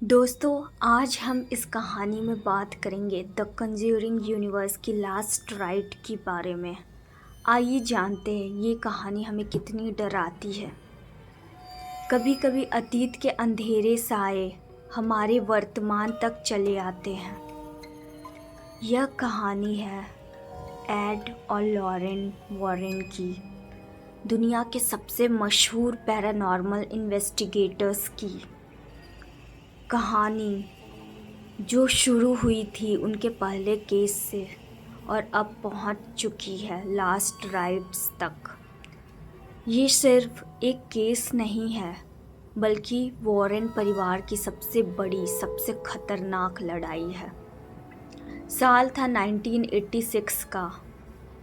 दोस्तों, आज हम इस कहानी में बात करेंगे द कंज्यूरिंग यूनिवर्स की लास्ट राइट के बारे में। आइए जानते हैं ये कहानी हमें कितनी डराती है। कभी कभी अतीत के अंधेरे साए हमारे वर्तमान तक चले आते हैं। यह कहानी है एड और लॉरेन वॉरेन की, दुनिया के सबसे मशहूर पैरानॉर्मल इन्वेस्टिगेटर्स की कहानी, जो शुरू हुई थी उनके पहले केस से और अब पहुंच चुकी है लास्ट राइट्स तक। ये सिर्फ एक केस नहीं है, बल्कि वॉरेन परिवार की सबसे बड़ी, सबसे खतरनाक लड़ाई है। साल था 1986 का।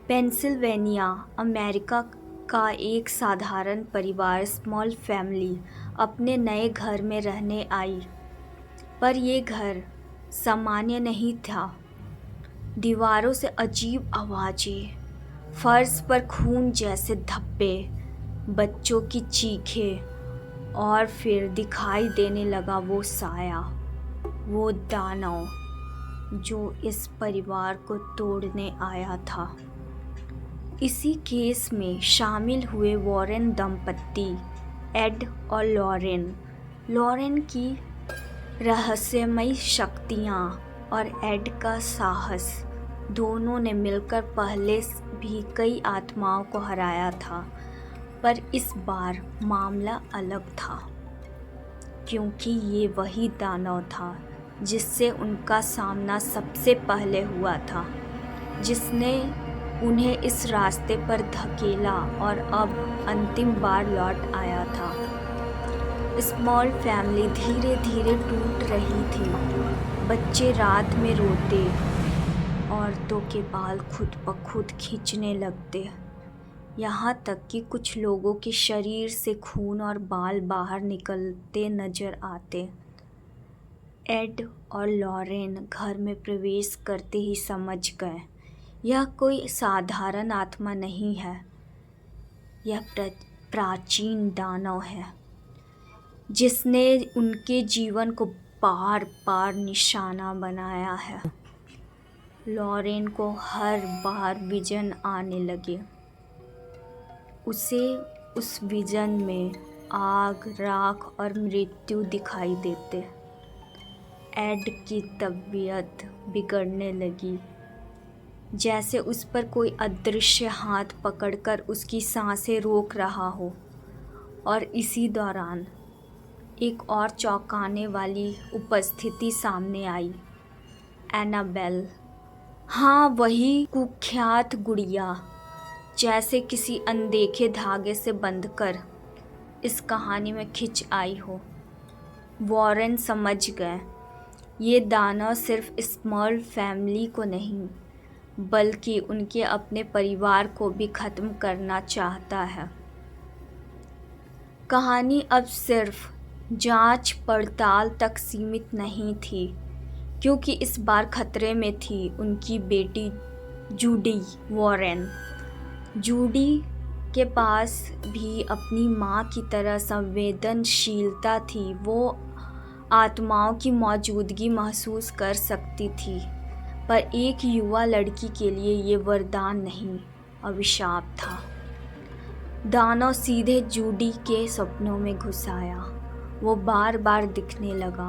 पेंसिल्वेनिया, अमेरिका का एक साधारण परिवार, स्मॉल फैमिली, अपने नए घर में रहने आई। पर ये घर सामान्य नहीं था। दीवारों से अजीब आवाज़ें, फर्श पर खून जैसे धब्बे, बच्चों की चीखें और फिर दिखाई देने लगा वो साया, वो दानव जो इस परिवार को तोड़ने आया था। इसी केस में शामिल हुए वॉरेन दंपत्ति, एड और लॉरेन। लॉरेन की रहस्यमयी शक्तियाँ और एड का साहस, दोनों ने मिलकर पहले भी कई आत्माओं को हराया था। पर इस बार मामला अलग था, क्योंकि ये वही दानव था जिससे उनका सामना सबसे पहले हुआ था, जिसने उन्हें इस रास्ते पर धकेला और अब अंतिम बार लौट आया था। स्मॉल फैमिली धीरे धीरे टूट रही थी। बच्चे रात में रोते, औरतों के बाल खुद ब खुद खींचने लगते, यहाँ तक कि कुछ लोगों के शरीर से खून और बाल बाहर निकलते नजर आते। एड और लॉरेन घर में प्रवेश करते ही समझ गए, यह कोई साधारण आत्मा नहीं है, यह प्राचीन दानव है जिसने उनके जीवन को बार बार निशाना बनाया है। लॉरेन को हर बार विजन आने लगे। उसे उस विजन में आग, राख और मृत्यु दिखाई देते। एड की तबीयत बिगड़ने लगी, जैसे उस पर कोई अदृश्य हाथ पकड़कर उसकी सांसें रोक रहा हो। और इसी दौरान एक और चौंकाने वाली उपस्थिति सामने आई, एनाबेल। हाँ, वही कुख्यात गुड़िया, जैसे किसी अनदेखे धागे से बंधकर इस कहानी में खिंच आई हो। वॉरेन समझ गए, ये दानव सिर्फ स्मॉल फैमिली को नहीं, बल्कि उनके अपने परिवार को भी ख़त्म करना चाहता है। कहानी अब सिर्फ जांच पड़ताल तक सीमित नहीं थी, क्योंकि इस बार खतरे में थी उनकी बेटी जूडी वॉरेन। जूडी के पास भी अपनी माँ की तरह संवेदनशीलता थी। वो आत्माओं की मौजूदगी महसूस कर सकती थी, पर एक युवा लड़की के लिए ये वरदान नहीं, अभिशाप था। दानव सीधे जूडी के सपनों में घुस आया। वो बार बार दिखने लगा,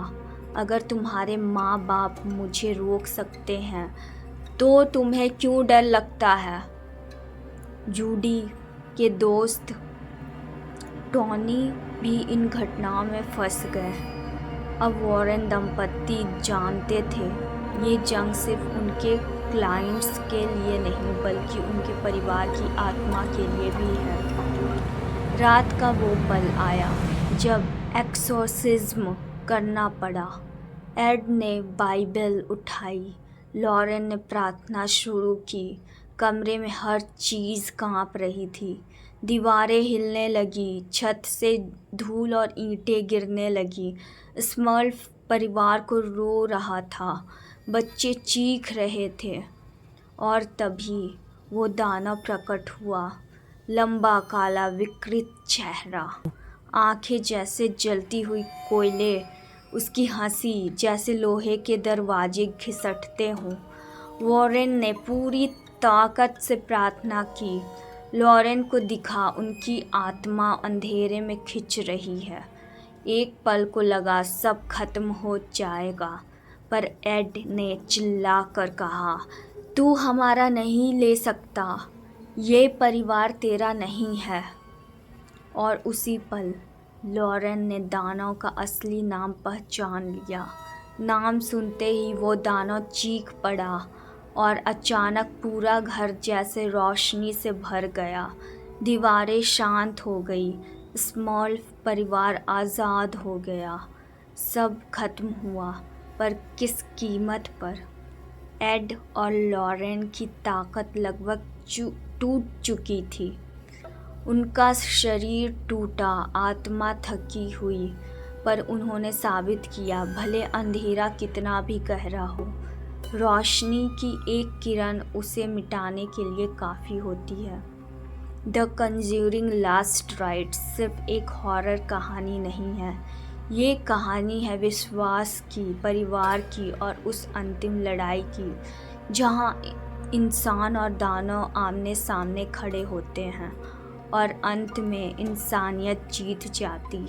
अगर तुम्हारे माँ बाप मुझे रोक सकते हैं तो तुम्हें क्यों डर लगता है। जूडी के दोस्त टॉनी भी इन घटनाओं में फंस गए। अब वॉरेन दंपत्ति जानते थे, ये जंग सिर्फ उनके क्लाइंट्स के लिए नहीं, बल्कि उनके परिवार की आत्मा के लिए भी है। रात का वो पल आया जब एक्सोर्सिज्म करना पड़ा। एड ने बाइबल उठाई, लॉरेन ने प्रार्थना शुरू की। कमरे में हर चीज़ कांप रही थी। दीवारें हिलने लगी, छत से धूल और ईंटें गिरने लगी। स्मॉल परिवार को रो रहा था, बच्चे चीख रहे थे। और तभी वो दानव प्रकट हुआ, लंबा, काला, विकृत चेहरा, आंखें जैसे जलती हुई कोयले, उसकी हंसी जैसे लोहे के दरवाजे घिसटते हों। वॉरेन ने पूरी ताकत से प्रार्थना की। लॉरेन को दिखा उनकी आत्मा अंधेरे में खिंच रही है। एक पल को लगा सब खत्म हो जाएगा, पर एड ने चिल्लाकर कहा, तू हमारा नहीं ले सकता, ये परिवार तेरा नहीं है। और उसी पल लॉरेन ने दानव का असली नाम पहचान लिया। नाम सुनते ही वो दानव चीख पड़ा और अचानक पूरा घर जैसे रोशनी से भर गया। दीवारें शांत हो गई, स्मॉल परिवार आज़ाद हो गया। सब खत्म हुआ, पर किस कीमत पर? एड और लॉरेन की ताकत लगभग टूट चुकी थी। उनका शरीर टूटा, आत्मा थकी हुई, पर उन्होंने साबित किया, भले अंधेरा कितना भी गहरा हो, रोशनी की एक किरण उसे मिटाने के लिए काफ़ी होती है। द कंज्यूरिंग लास्ट राइट्स सिर्फ एक हॉरर कहानी नहीं है, ये कहानी है विश्वास की, परिवार की और उस अंतिम लड़ाई की जहाँ इंसान और दानव आमने सामने खड़े होते हैं और अंत में इंसानियत जीत जाती